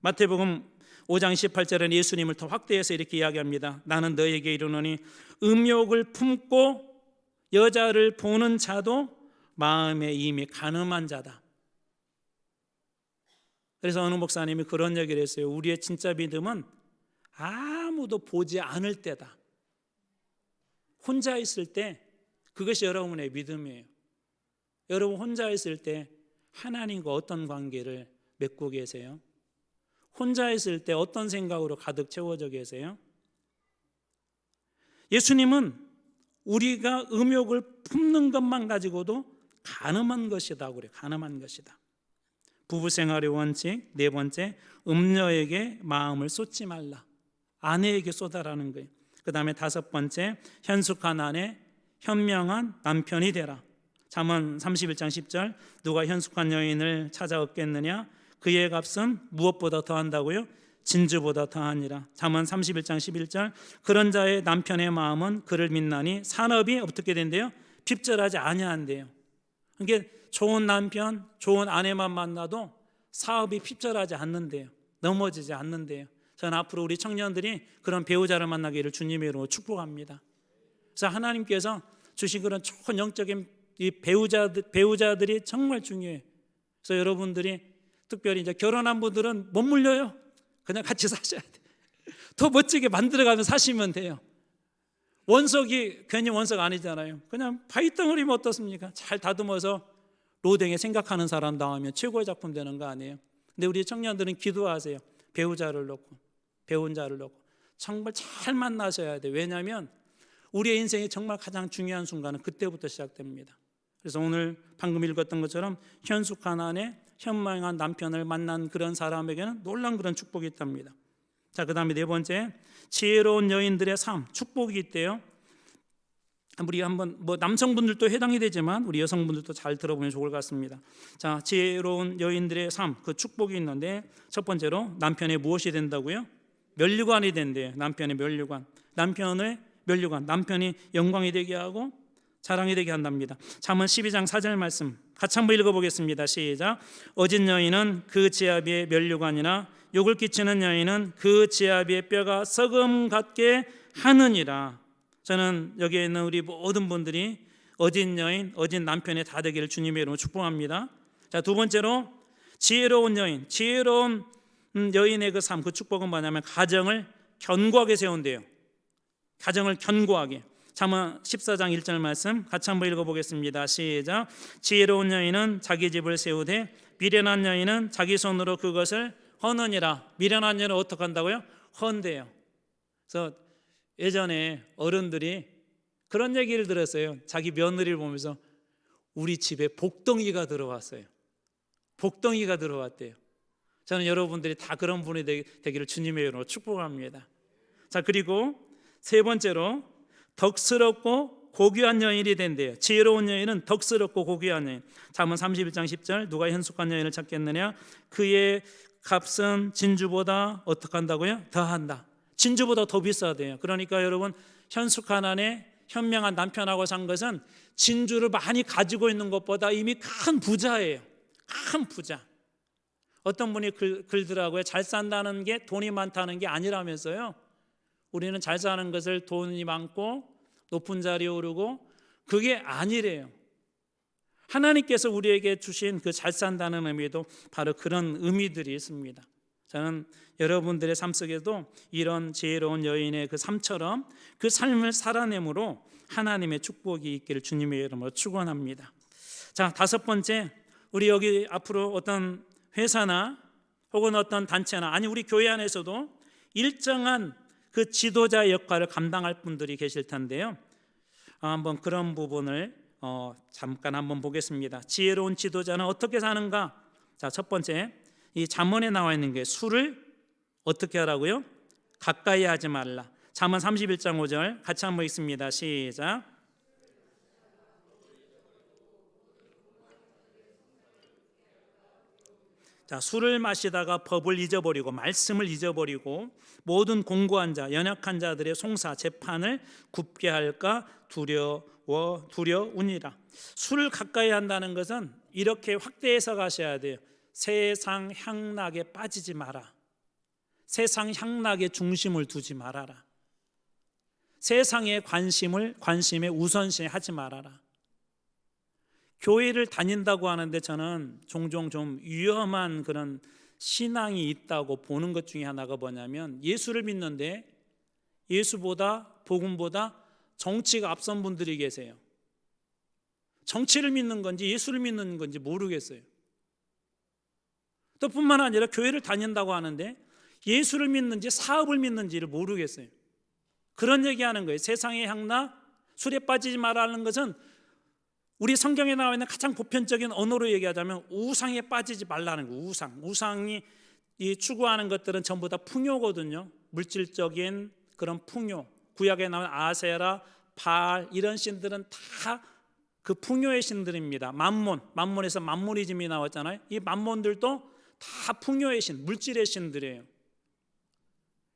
마태복음 5장 18절은 예수님을 더 확대해서 이렇게 이야기합니다. 나는 너에게 이르노니 음욕을 품고 여자를 보는 자도 마음에 이미 간음한 자다. 그래서 어느 목사님이 그런 얘기를 했어요. 우리의 진짜 믿음은 아무도 보지 않을 때다. 혼자 있을 때 그것이 여러분의 믿음이에요. 여러분 혼자 있을 때 하나님과 어떤 관계를 맺고 계세요? 혼자 있을 때 어떤 생각으로 가득 채워져 계세요? 예수님은 우리가 음욕을 품는 것만 가지고도 간음한 것이다 그래요. 간음한 것이다. 부부 생활의 원칙 네 번째, 음녀에게 마음을 쏟지 말라. 아내에게 쏟아라는 거예요. 그 다음에 다섯 번째, 현숙한 아내, 현명한 남편이 되라. 잠언 31장 10절, 누가 현숙한 여인을 찾아 얻겠느냐? 그의 값은 무엇보다 더한다고요? 진주보다 더하니라. 잠언 31장 11절, 그런 자의 남편의 마음은 그를 믿나니 산업이 어떻게 된대요? 핍절하지 아니한대요. 그러니까 좋은 남편, 좋은 아내만 만나도 사업이 핍절하지 않는데요. 넘어지지 않는데요. 저는 앞으로 우리 청년들이 그런 배우자를 만나기를 주님의 이름으로 축복합니다. 그래서 하나님께서 주신 그런 좋은 영적인 이 배우자들이 정말 중요해요. 그래서 여러분들이 특별히 이제 결혼한 분들은 못 물려요. 그냥 같이 사셔야 돼. 더 멋지게 만들어가면 사시면 돼요. 원석이 괜히 원석 아니잖아요. 그냥 바위덩어리면 어떻습니까? 잘 다듬어서 로댕에 생각하는 사람 나오면 최고의 작품 되는 거 아니에요? 근데 우리 청년들은 기도하세요. 배우자를 놓고, 배운 자를 놓고 정말 잘 만나셔야 돼요. 왜냐하면 우리의 인생이 정말 가장 중요한 순간은 그때부터 시작됩니다. 그래서 오늘 방금 읽었던 것처럼 현숙한 아내, 현명한 남편을 만난 그런 사람에게는 놀라운 그런 축복이 있답니다. 자, 그 다음에 네 번째, 지혜로운 여인들의 삶, 축복이 있대요. 우리 한번 남성분들도 해당이 되지만 우리 여성분들도 잘 들어보면 좋을 것 같습니다. 자, 지혜로운 여인들의 삶, 그 축복이 있는데 첫 번째로 남편의 무엇이 된다고요? 면류관이 된대요. 남편의 면류관. 남편이 영광이 되게 하고 자랑이 되게 한답니다. 잠언 12장 4절 말씀 같이 한번 읽어보겠습니다. 시작. 어진 여인은 그 지아비의 면류관이나 욕을 끼치는 여인은 그 지아비의 뼈가 썩음 같게 하느니라. 저는 여기에 있는 우리 모든 분들이 어진 여인, 어진 남편의 다 되기를 주님의 이름으로 축복합니다. 자, 두 번째로 지혜로운 여인, 지혜로운 여인의 그 삶, 그 축복은 뭐냐면 가정을 견고하게 세운대요. 가정을 견고하게. 잠언 14장 1절 말씀 같이 한번 읽어보겠습니다. 시작. 지혜로운 여인은 자기 집을 세우되 미련한 여인은 자기 손으로 그것을 허느니라. 미련한 여인은 어떻게 한다고요? 헌대요. 그래서 예전에 어른들이 그런 얘기를 들었어요. 자기 며느리를 보면서 우리 집에 복덩이가 들어왔어요. 복덩이가 들어왔대요. 저는 여러분들이 다 그런 분이 되기를 주님의 이름으로 축복합니다. 자, 그리고 세 번째로 덕스럽고 고귀한 여인이 된대요. 지혜로운 여인은 덕스럽고 고귀한 여인. 잠언 31장 10절 누가 현숙한 여인을 찾겠느냐? 그의 값은 진주보다 어떻게 한다고요? 더한다. 진주보다 더 비싸대요. 그러니까 여러분 현숙한 아내, 현명한 남편하고 산 것은 진주를 많이 가지고 있는 것보다 이미 큰 부자예요. 큰 부자. 어떤 분이 글더라고요. 잘 산다는 게 돈이 많다는 게 아니라면서요. 우리는 잘 사는 것을 돈이 많고 높은 자리에 오르고 그게 아니래요. 하나님께서 우리에게 주신 그 잘 산다는 의미도 바로 그런 의미들이 있습니다. 저는 여러분들의 삶 속에도 이런 지혜로운 여인의 그 삶처럼 그 삶을 살아내므로 하나님의 축복이 있기를 주님의 이름으로 축원합니다. 자, 다섯 번째, 우리 여기 앞으로 어떤 회사나 혹은 어떤 단체나 아니 우리 교회 안에서도 일정한 그 지도자 역할을 감당할 분들이 계실 텐데요. 한번 그런 부분을 잠깐 한번 보겠습니다. 지혜로운 지도자는 어떻게 사는가? 자, 첫 번째, 이 잠언에 나와 있는 게 술을 어떻게 하라고요? 가까이 하지 말라. 잠언 31장 5절 같이 한번 읽습니다. 시작. 자, 술을 마시다가 법을 잊어버리고 말씀을 잊어버리고 모든 공고한 자, 연약한 자들의 송사, 재판을 굽게 할까 두려우니라. 술을 가까이 한다는 것은 이렇게 확대해서 가셔야 돼요. 세상 향락에 빠지지 마라. 세상 향락에 중심을 두지 말아라. 세상의 관심에 우선시하지 말아라. 교회를 다닌다고 하는데 저는 종종 좀 위험한 그런 신앙이 있다고 보는 것 중에 하나가 뭐냐면 예수를 믿는데 예수보다 복음보다 정치가 앞선 분들이 계세요. 정치를 믿는 건지 예수를 믿는 건지 모르겠어요. 또 뿐만 아니라 교회를 다닌다고 하는데 예수를 믿는지 사업을 믿는지를 모르겠어요. 그런 얘기하는 거예요. 세상의 향락, 술에 빠지지 말라는 것은 우리 성경에 나와 있는 가장 보편적인 언어로 얘기하자면 우상에 빠지지 말라는 거예요. 우상이 추구하는 것들은 전부 다 풍요거든요. 물질적인 그런 풍요. 구약에 나온 아세라, 바알 이런 신들은 다 그 풍요의 신들입니다. 만몬에서 만모니즘이 나왔잖아요. 이 만몬들도 다 풍요의 신, 물질의 신들이에요.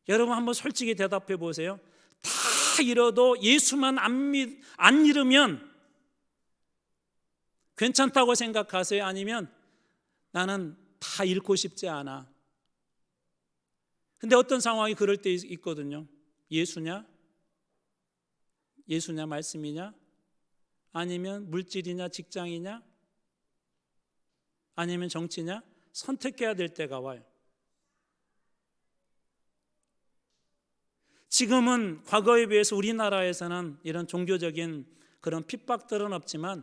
여러분 한번 솔직히 대답해 보세요. 다 잃어도 예수만 안 잃으면 괜찮다고 생각하세요? 아니면 나는 다 잃고 싶지 않아. 근데 어떤 상황이 그럴 때 있거든요. 예수냐? 말씀이냐? 아니면 물질이냐? 직장이냐? 아니면 정치냐? 선택해야 될 때가 와요. 지금은 과거에 비해서 우리나라에서는 이런 종교적인 그런 핍박들은 없지만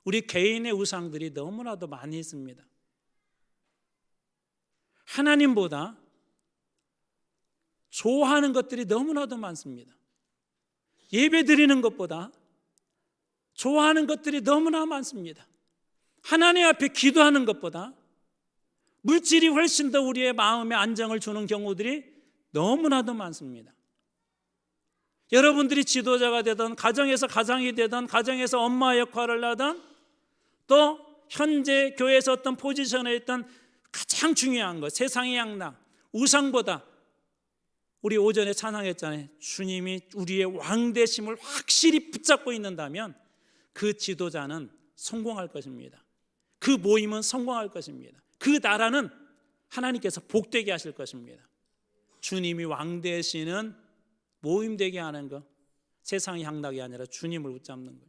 우리 개인의 우상들이 너무나도 많이 있습니다. 하나님보다 좋아하는 것들이 너무나도 많습니다. 예배 드리는 것보다 좋아하는 것들이 너무나 많습니다. 하나님 앞에 기도하는 것보다 물질이 훨씬 더 우리의 마음에 안정을 주는 경우들이 너무나도 많습니다. 여러분들이 지도자가 되든 가정에서 가장이 되든 가정에서 엄마 역할을 하든 또 현재 교회에서 어떤 포지션에 있던 가장 중요한 것, 세상의 양락, 우상보다 우리 오전에 찬양했잖아요. 주님이 우리의 왕되심을 확실히 붙잡고 있는다면 그 지도자는 성공할 것입니다. 그 모임은 성공할 것입니다. 그 나라는 하나님께서 복되게 하실 것입니다. 주님이 왕되시는 모임 되게 하는 것, 세상의 향락이 아니라 주님을 붙잡는 것.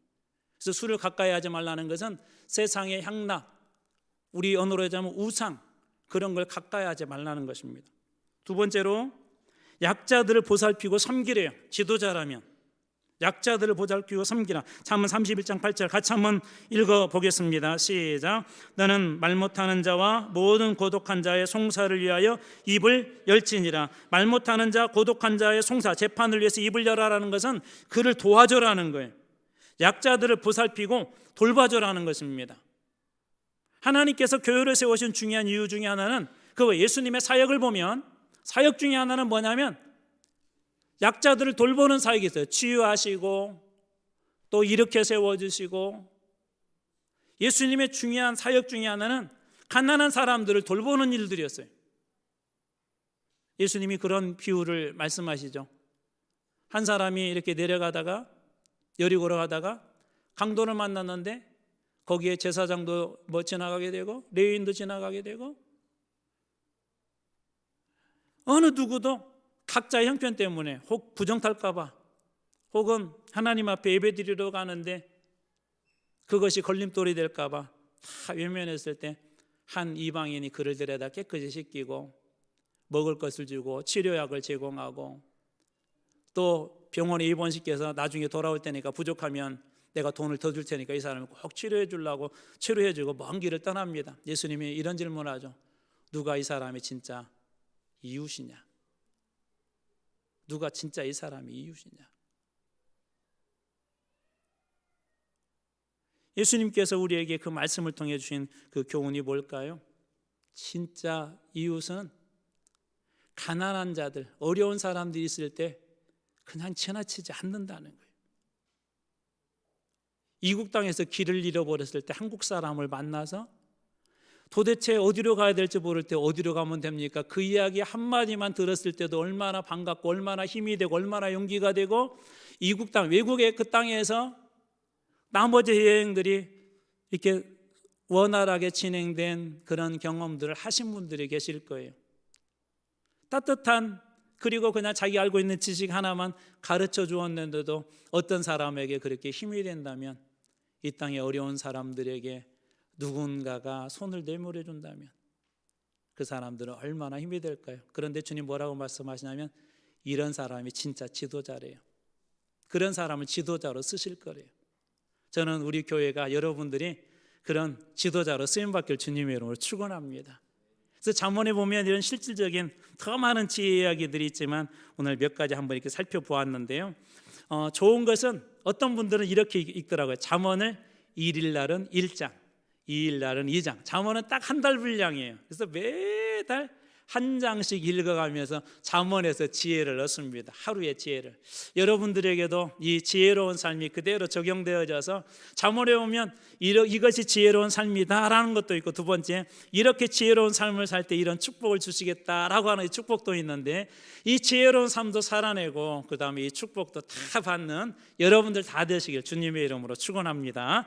그래서 술을 가까이 하지 말라는 것은 세상의 향락, 우리 언어로 하자면 우상, 그런 걸 가까이 하지 말라는 것입니다. 두 번째로 약자들을 보살피고 섬기래요. 지도자라면 약자들을 보살피고 섬기라. 잠언 31장 8절 같이 한번 읽어보겠습니다. 시작. 너는 말 못하는 자와 모든 고독한 자의 송사를 위하여 입을 열지니라. 말 못하는 자, 고독한 자의 송사, 재판을 위해서 입을 열라라는 것은 그를 도와줘라는 거예요. 약자들을 보살피고 돌봐줘라는 것입니다. 하나님께서 교회를 세우신 중요한 이유 중에 하나는 그 예수님의 사역을 보면 사역 중에 하나는 뭐냐면 약자들을 돌보는 사역이 있어요. 치유하시고 또 일으켜 세워주시고, 예수님의 중요한 사역 중에 하나는 가난한 사람들을 돌보는 일들이었어요. 예수님이 그런 비유를 말씀하시죠. 한 사람이 이렇게 내려가다가 여리고로 가다가 강도를 만났는데 거기에 제사장도 지나가게 되고 레위인도 지나가게 되고 어느 누구도 각자의 형편 때문에 혹 부정탈까 봐 혹은 하나님 앞에 예배드리러 가는데 그것이 걸림돌이 될까 봐 다 외면했을 때 한 이방인이 그를 데려다 깨끗이 씻기고 먹을 것을 주고 치료약을 제공하고 또 병원에 입원시켜서 나중에 돌아올 테니까 부족하면 내가 돈을 더 줄 테니까 이 사람을 꼭 치료해 주려고 치료해 주고 먼 길을 떠납니다. 예수님이 이런 질문하죠. 누가 이 사람이 진짜 이웃이냐? 누가 진짜 이 사람이 이웃이냐? 예수님께서 우리에게 그 말씀을 통해 주신 그 교훈이 뭘까요? 진짜 이웃은 가난한 자들, 어려운 사람들이 있을 때 그냥 지나치지 않는다는 거예요. 이국 땅에서 길을 잃어버렸을 때 한국 사람을 만나서 도대체 어디로 가야 될지 모를 때 어디로 가면 됩니까? 그 이야기 한마디만 들었을 때도 얼마나 반갑고 얼마나 힘이 되고 얼마나 용기가 되고, 이국 땅, 외국의 그 땅에서 나머지 여행들이 이렇게 원활하게 진행된 그런 경험들을 하신 분들이 계실 거예요. 따뜻한, 그리고 그냥 자기 알고 있는 지식 하나만 가르쳐 주었는데도 어떤 사람에게 그렇게 힘이 된다면, 이 땅의 어려운 사람들에게 누군가가 손을 내밀어 준다면 그 사람들은 얼마나 힘이 될까요? 그런데 주님 뭐라고 말씀하시냐면 이런 사람이 진짜 지도자래요. 그런 사람을 지도자로 쓰실 거래요. 저는 우리 교회가 여러분들이 그런 지도자로 쓰임받길 주님의 이름으로 축원합니다. 그래서 잠언에 보면 이런 실질적인 더 많은 지혜 이야기들이 있지만 오늘 몇 가지 한번 이렇게 살펴보았는데요. 좋은 것은 어떤 분들은 이렇게 읽더라고요. 잠언을 1일 날은 1장, 2일 날은 2장. 잠언은 딱 한 달 분량이에요. 그래서 매달 한 장씩 읽어가면서 잠언에서 지혜를 얻습니다. 하루의 지혜를. 여러분들에게도 이 지혜로운 삶이 그대로 적용되어져서 잠언에 보면 이것이 지혜로운 삶이다라는 것도 있고, 두 번째 이렇게 지혜로운 삶을 살 때 이런 축복을 주시겠다라고 하는 이 축복도 있는데, 이 지혜로운 삶도 살아내고 그 다음에 이 축복도 다 받는 여러분들 다 되시길 주님의 이름으로 축원합니다.